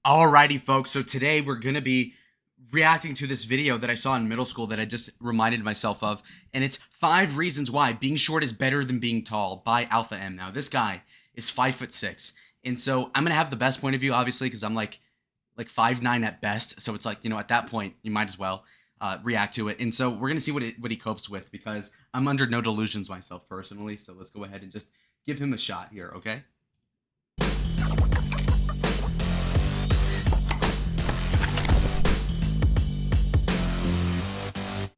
Alrighty, folks. So today we're going to be reacting to this video that I saw in middle school that I just reminded myself of. And it's 5 reasons why being short is better than being tall by Alpha M. Now, this guy is 5'6". And so I'm going to have the best point of view, obviously, because I'm like 5'9" at best. So it's like, at that point, you might as well react to it. And so we're going to see what he copes with, because I'm under no delusions myself personally. So let's go ahead and just give him a shot here, okay?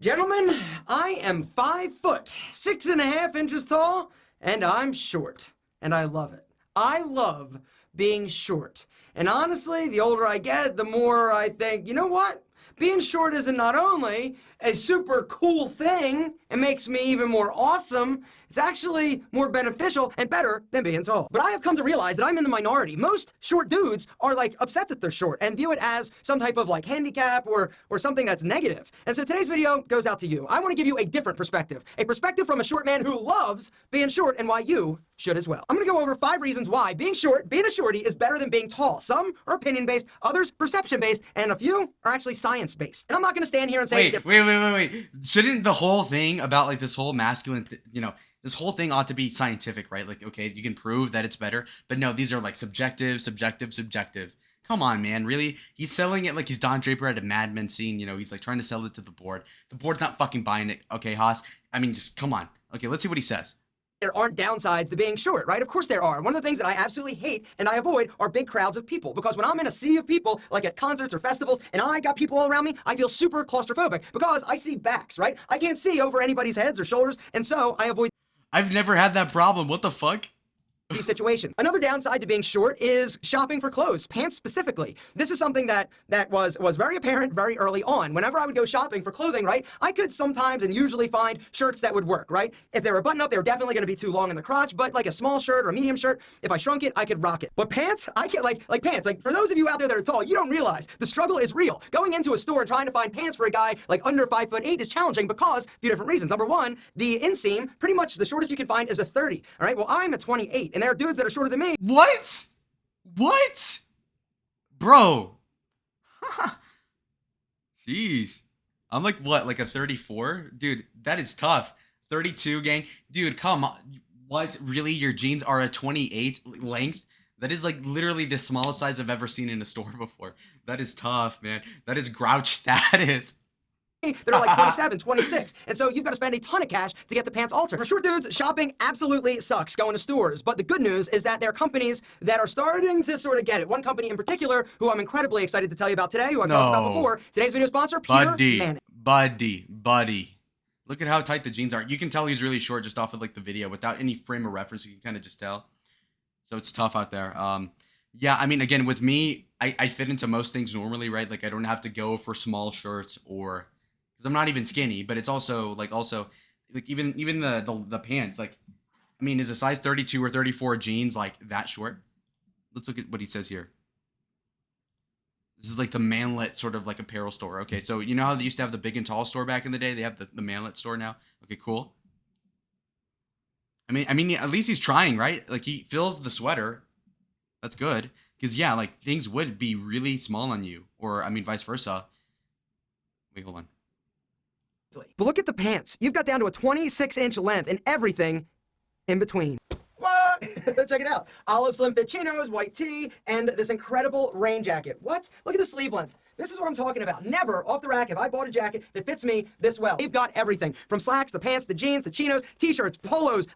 Gentlemen, I am 5 foot, 6.5 inches tall, and I'm short. And I love it. I love being short. And honestly, the older I get, the more I think, you know what? Being short isn't not only a super cool thing, it makes me even more awesome, it's actually more beneficial and better than being tall. But I have come to realize that I'm in the minority. Most short dudes are upset that they're short and view it as some type of handicap or something that's negative. And so today's video goes out to you. I want to give you a different perspective. A perspective from a short man who loves being short, and why you should as well. I'm going to go over 5 reasons why being short, being a shorty, is better than being tall. Some are opinion-based, others perception-based, and a few are actually science-based. And I'm not going to stand here and say... Wait. Shouldn't the whole thing about this whole masculine, this whole thing ought to be scientific, right? Okay, you can prove that it's better, but no, these are subjective. Come on, man, really? He's selling it like he's Don Draper at a Mad Men scene, he's trying to sell it to the board. The board's not fucking buying it, okay, Haas? I mean, just come on. Okay, let's see what he says. There aren't downsides to being short, right? Of course there are. One of the things that I absolutely hate and I avoid are big crowds of people, because when I'm in a sea of people, like at concerts or festivals, and I got people all around me, I feel super claustrophobic because I see backs, right? I can't see over anybody's heads or shoulders, and so I avoid... I've never had that problem. What the fuck? These situations. Another downside to being short is shopping for clothes, pants specifically. This is something that was very apparent very early on. Whenever I would go shopping for clothing, right, I could sometimes and usually find shirts that would work, right? If they were buttoned up, they were definitely going to be too long in the crotch, but like a small shirt or a medium shirt, if I shrunk it, I could rock it. But pants, I can't, like pants, for those of you out there that are tall, you don't realize the struggle is real. Going into a store and trying to find pants for a guy under 5'8" is challenging because a few different reasons. Number one, the inseam, pretty much the shortest you can find is a 30, all right? Well, I'm a 28, and there are dudes that are shorter than me. What? Bro. Jeez. I'm like a 34? Dude, that is tough. 32, gang. Dude, come on. What? Really? Your jeans are a 28 length? That is literally the smallest size I've ever seen in a store before. That is tough, man. That is grouch status. They're 27, 26. And so you've got to spend a ton of cash to get the pants altered. For short dudes, shopping absolutely sucks going to stores. But the good news is that there are companies that are starting to sort of get it. One company in particular, who I'm incredibly excited to tell you about today, who I've talked about before. Today's video sponsor, Pure Manlet. Buddy. Look at how tight the jeans are. You can tell he's really short just off of the video without any frame of reference. You can kind of just tell. So it's tough out there. Yeah, I mean, again, with me, I fit into most things normally, right? I don't have to go for small shirts or... because I'm not even skinny, but it's also even the pants, I mean, is a size 32 or 34 jeans that short? Let's look at what he says here. This is the Manlet sort of apparel store. Okay, so you know how they used to have the big and tall store back in the day? They have the Manlet store now. Okay, cool. I mean, at least he's trying, right? He fills the sweater. That's good. Because yeah, things would be really small on you, or I mean, vice versa. Wait, hold on. But look at the pants. You've got down to a 26-inch length and everything in between. What? Check it out. Olive slim fit chinos, white tee, and this incredible rain jacket. What? Look at the sleeve length. This is what I'm talking about. Never off the rack have I bought a jacket that fits me this well. They've got everything from slacks, the pants, the jeans, the chinos, t-shirts, polos.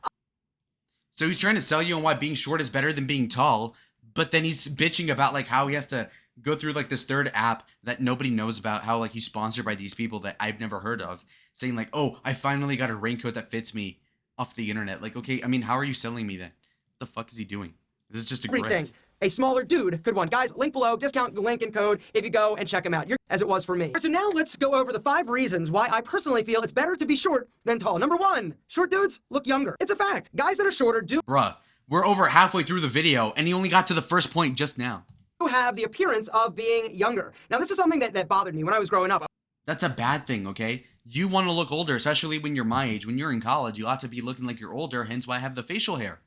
So he's trying to sell you on why being short is better than being tall, but then he's bitching about how he has to go through this third app that nobody knows about, how he's sponsored by these people that I've never heard of, saying oh, I finally got a raincoat that fits me off the internet. Okay, I mean, how are you selling me then? What the fuck is he doing? This is just a grift. A smaller dude could want. Guys, link below, discount link and code if you go and check them out. As it was for me. So now let's go over the 5 reasons why I personally feel it's better to be short than tall. Number 1, short dudes look younger. It's a fact. Guys that are shorter do... Bruh, we're over halfway through the video and he only got to the first point just now. Have the appearance of being younger. Now, this is something that bothered me when I was growing up. That's a bad thing, okay? You want to look older, especially when you're my age. When you're in college, you ought to be looking like you're older, hence why I have the facial hair.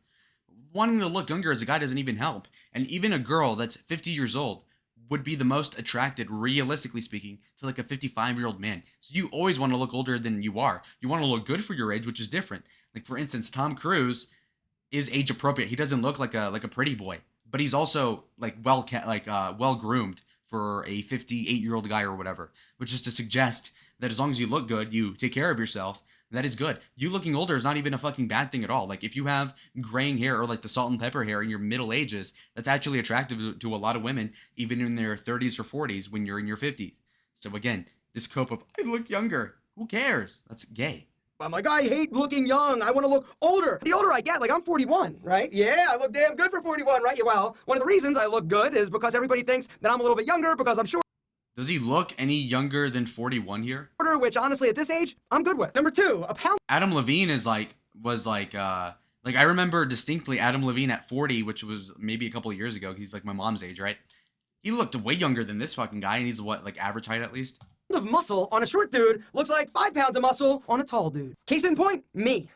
Wanting to look younger as a guy doesn't even help. And even a girl that's 50 years old would be the most attracted, realistically speaking, to like a 55-year-old man. So you always want to look older than you are. You want to look good for your age, which is different. Like for instance, Tom Cruise is age appropriate. He doesn't look like a pretty boy, but he's also like well groomed for a 58-year-old guy or whatever, which is to suggest that as long as you look good, you take care of yourself, that is good. You looking older is not even a fucking bad thing at all. Like if you have graying hair or like the salt and pepper hair in your middle ages, that's actually attractive to a lot of women, even in their 30s or 40s when you're in your 50s. So again, this cope of I look younger. Who cares? That's gay. I'm like, I hate looking young. I want to look older. The older I get, like I'm 41, right? Yeah, I look damn good for 41, right? Yeah, well, one of the reasons I look good is because everybody thinks that I'm a little bit younger because I'm shorter, Does he look any younger than 41 here? which honestly at this age, I'm good with. Number two, a pound Adam Levine was like I remember distinctly Adam Levine at 40, which was maybe a couple of years ago. He's like my mom's age, right? He looked way younger than this fucking guy, and he's what, like average height at least? of muscle on a short dude looks like 5 pounds of muscle on a tall dude. Case in point, me.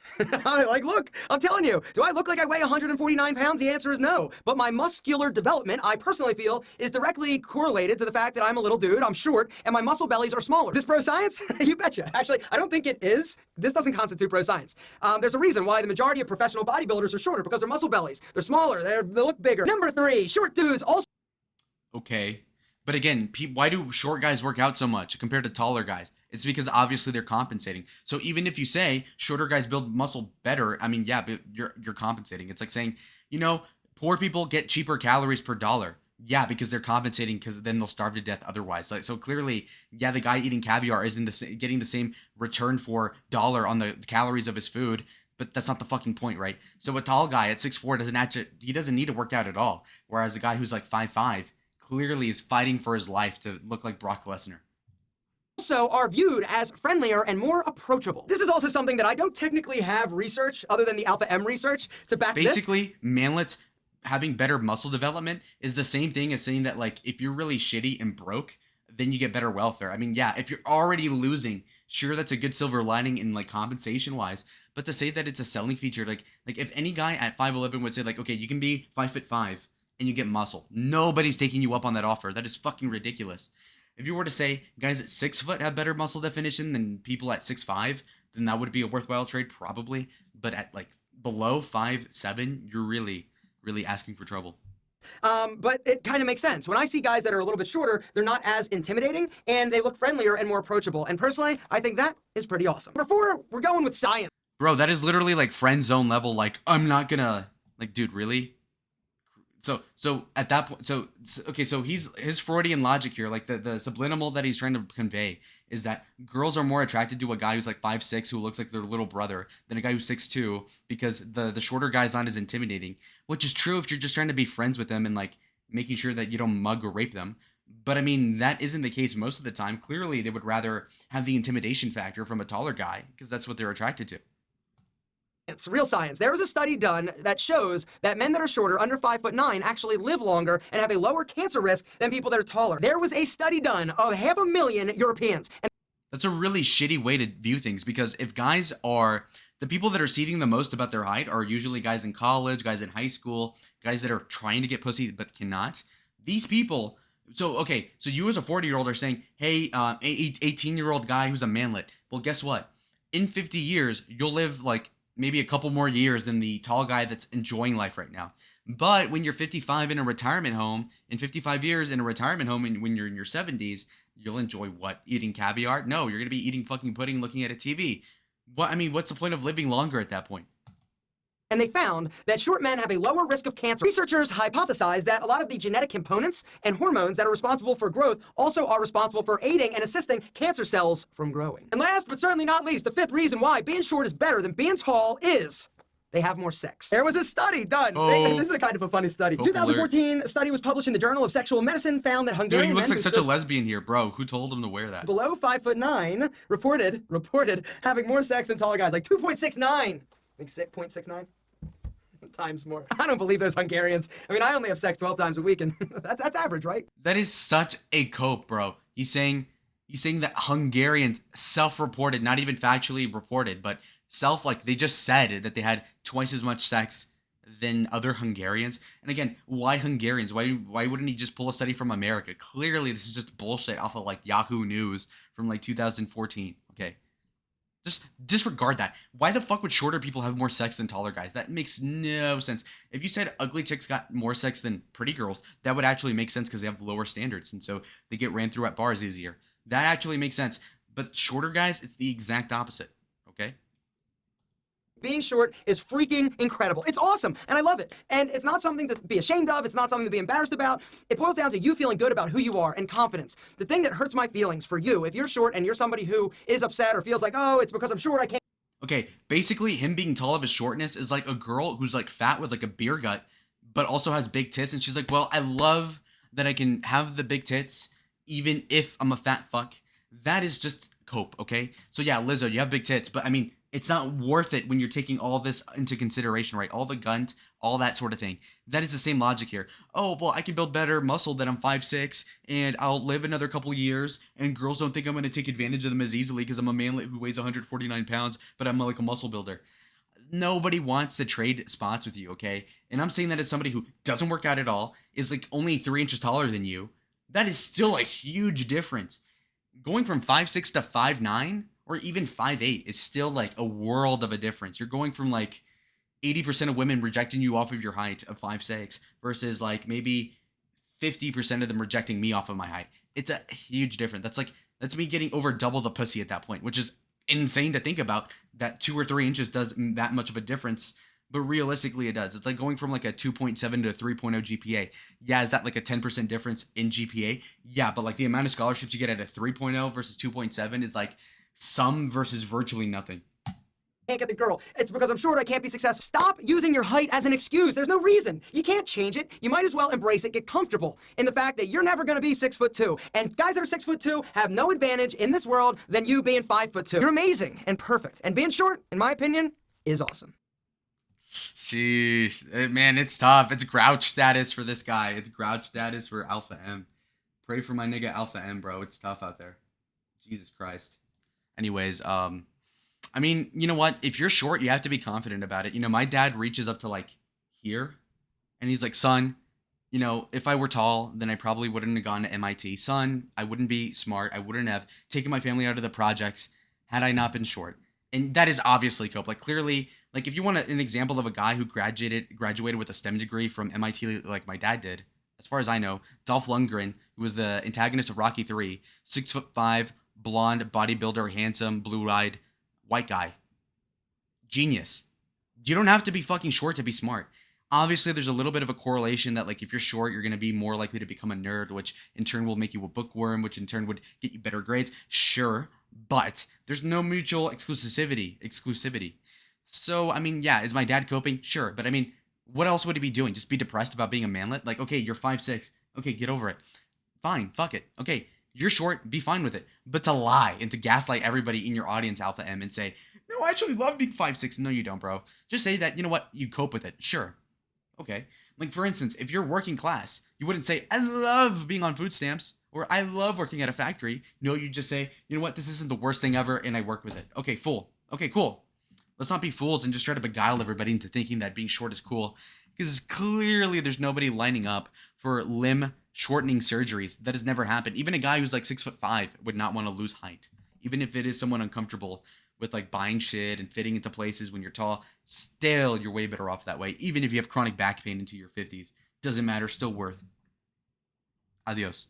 Like, look, I'm telling you, do I look like I weigh 149 pounds? The answer is no. But my muscular development, I personally feel, is directly correlated to the fact that I'm a little dude, I'm short, and my muscle bellies are smaller. This pro science? You betcha. Actually, I don't think it is. This doesn't constitute pro science. There's a reason why the majority of professional bodybuilders are shorter, because their muscle bellies. They're smaller, they look bigger. Number 3, short dudes also. Okay. But again, why do short guys work out so much compared to taller guys? It's because obviously they're compensating. So even if you say shorter guys build muscle better, I mean, yeah, but you're compensating. It's like saying, poor people get cheaper calories per dollar. Yeah, because they're compensating, because then they'll starve to death otherwise. Like, so clearly, yeah, the guy eating caviar isn't getting the same return for dollar on the calories of his food, but that's not the fucking point, right? So a tall guy at 6'4" doesn't need to work out at all. Whereas a guy who's like 5'5" clearly is fighting for his life to look like Brock Lesnar. Also are viewed as friendlier and more approachable. This is also something that I don't technically have research other than the Alpha M research to back Basically, manlets having better muscle development is the same thing as saying that, like, if you're really shitty and broke, then you get better welfare. I mean, yeah, if you're already losing, sure, that's a good silver lining in like compensation wise, but to say that it's a selling feature, like if any guy at 5'11" would say like, okay, you can be 5'5" and you get muscle, nobody's taking you up on that offer. That is fucking ridiculous. If you were to say guys at 6 foot have better muscle definition than people at 6'5", then that would be a worthwhile trade probably. But at like below 5'7", you're really, really asking for trouble. But it kind of makes sense. When I see guys that are a little bit shorter, they're not as intimidating and they look friendlier and more approachable. And personally, I think that is pretty awesome. Number 4, we're going with science. Bro, that is literally like friend zone level. Like, I'm not gonna, like, dude, really? So at that point, okay, so his Freudian logic here, like the subliminal that he's trying to convey is that girls are more attracted to a guy who's like 5'6", who looks like their little brother, than a guy who's 6'2", because the shorter guy's not as intimidating, which is true if you're just trying to be friends with them and like making sure that you don't mug or rape them. But I mean, that isn't the case most of the time. Clearly, they would rather have the intimidation factor from a taller guy because that's what they're attracted to. It's real science. There was a study done that shows that men that are shorter, under 5'9", actually live longer and have a lower cancer risk than people that are taller. There was a study done of 500,000 Europeans. And that's a really shitty way to view things, because if guys are the people that are seething the most about their height are usually guys in college, guys in high school, guys that are trying to get pussy but cannot. These people. So, okay, so you as a 40-year-old are saying, hey, 18-year-old guy who's a manlet. Well, guess what? In 50 years, you'll live like maybe a couple more years than the tall guy that's enjoying life right now. But when you're 55 in a retirement home, in 55 years in a retirement home, and when you're in your 70s, you'll enjoy what? Eating caviar? No, you're going to be eating fucking pudding, looking at a TV. What's the point of living longer at that point? And they found that short men have a lower risk of cancer. Researchers hypothesized that a lot of the genetic components and hormones that are responsible for growth also are responsible for aiding and assisting cancer cells from growing. And last but certainly not least, the 5th reason why being short is better than being tall is they have more sex. There was a study done. This is a kind of a funny study. 2014, a study was published in the Journal of Sexual Medicine found that Hungarian Dude, he looks men like such a lesbian here, bro. Who told him to wear that? Below 5'9" reported having more sex than taller guys, like 2.69. Like 0.69 times more. I don't believe those Hungarians. I mean, I only have sex 12 times a week, and that's average, right? That is such a cope, bro. He's saying that Hungarians self-reported, not even factually reported, but like they just said that they had twice as much sex than other Hungarians. And again, why Hungarians? Why wouldn't he just pull a study from America? Clearly, this is just bullshit off of like Yahoo News from like 2014. Okay. Just disregard that. Why the fuck would shorter people have more sex than taller guys? That makes no sense. If you said ugly chicks got more sex than pretty girls, that would actually make sense because they have lower standards and so they get ran through at bars easier. That actually makes sense. But shorter guys, it's the exact opposite. Okay? Being short is freaking incredible. It's awesome, and I love it. And it's not something to be ashamed of. It's not something to be embarrassed about. It boils down to you feeling good about who you are and confidence. The thing that hurts my feelings for you, if you're short and you're somebody who is upset or feels like, oh, it's because I'm short, I can't. Okay, basically him being tall of his shortness is like a girl who's like fat with like a beer gut, but also has big tits, and she's like, well, I love that I can have the big tits even if I'm a fat fuck. That is just cope, okay? So yeah, Lizzo, you have big tits, but I mean, it's not worth it when you're taking all this into consideration, right? All the gunt, all that sort of thing. That is the same logic here. Oh, well, I can build better muscle that I'm 5'6", and I'll live another couple years, and girls don't think I'm going to take advantage of them as easily because I'm a manlet who weighs 149 pounds, but I'm like a muscle builder. Nobody wants to trade spots with you, okay? And I'm saying that as somebody who doesn't work out at all, is like only 3 inches taller than you. That is still a huge difference. Going from 5'6" to 5'9", or even 5'8" is still like a world of a difference. You're going from like 80% of women rejecting you off of your height of 5'6" versus like maybe 50% of them rejecting me off of my height. It's a huge difference. That's me getting over double the pussy at that point, which is insane to think about, that 2 or 3 inches does that much of a difference. But realistically, it does. It's like going from like a 2.7 to a 3.0 GPA. Yeah, is that like a 10% difference in GPA? Yeah, but like the amount of scholarships you get at a 3.0 versus 2.7 is like some versus virtually nothing. Can't get the girl. It's because I'm short, I can't be successful. Stop using your height as an excuse. There's no reason. You can't change it. You might as well embrace it. Get comfortable in the fact that you're never going to be 6'2". And guys that are 6'2" have no advantage in this world than you being 5'2". You're amazing and perfect. And being short, in my opinion, is awesome. Sheesh. Man, it's tough. It's grouch status for this guy. It's grouch status for Alpha M. Pray for my nigga Alpha M, bro. It's tough out there. Jesus Christ. Anyways, I mean, you know what? If you're short, you have to be confident about it. You know, my dad reaches up to like here, and he's like, son, you know, if I were tall, then I probably wouldn't have gone to MIT. Son, I wouldn't be smart. I wouldn't have taken my family out of the projects had I not been short. And that is obviously cope. Like clearly, like if you want an example of a guy who graduated with a STEM degree from MIT, like my dad did, as far as I know, Dolph Lundgren, who was the antagonist of Rocky 3, 6'5", blonde, bodybuilder, handsome, blue-eyed, white guy. Genius. You don't have to be fucking short to be smart. Obviously, there's a little bit of a correlation that, like, if you're short, you're going to be more likely to become a nerd, which in turn will make you a bookworm, which in turn would get you better grades. Sure, but there's no mutual exclusivity. So, I mean, yeah, is my dad coping? Sure, but I mean, what else would he be doing? Just be depressed about being a manlet? Like, okay, you're 5'6". Okay, get over it. Fine, fuck it. Okay, you're short, be fine with it. But to lie and to gaslight everybody in your audience, Alpha M, and say, no, I actually love being 5'6". No, you don't, bro. Just say that, you know what, you cope with it. Sure. Okay. Like, for instance, if you're working class, you wouldn't say, I love being on food stamps, or I love working at a factory. No, you just say, you know what, this isn't the worst thing ever, and I work with it. Okay, fool. Okay, cool. Let's not be fools and just try to beguile everybody into thinking that being short is cool. Because clearly there's nobody lining up for limb shortening surgeries. That has never happened. Even a guy who's like 6'5" would not want to lose height. Even if it is someone uncomfortable with like buying shit and fitting into places when you're tall, still you're way better off that way. Even if you have chronic back pain into your 50s. Doesn't matter, still worth. Adios.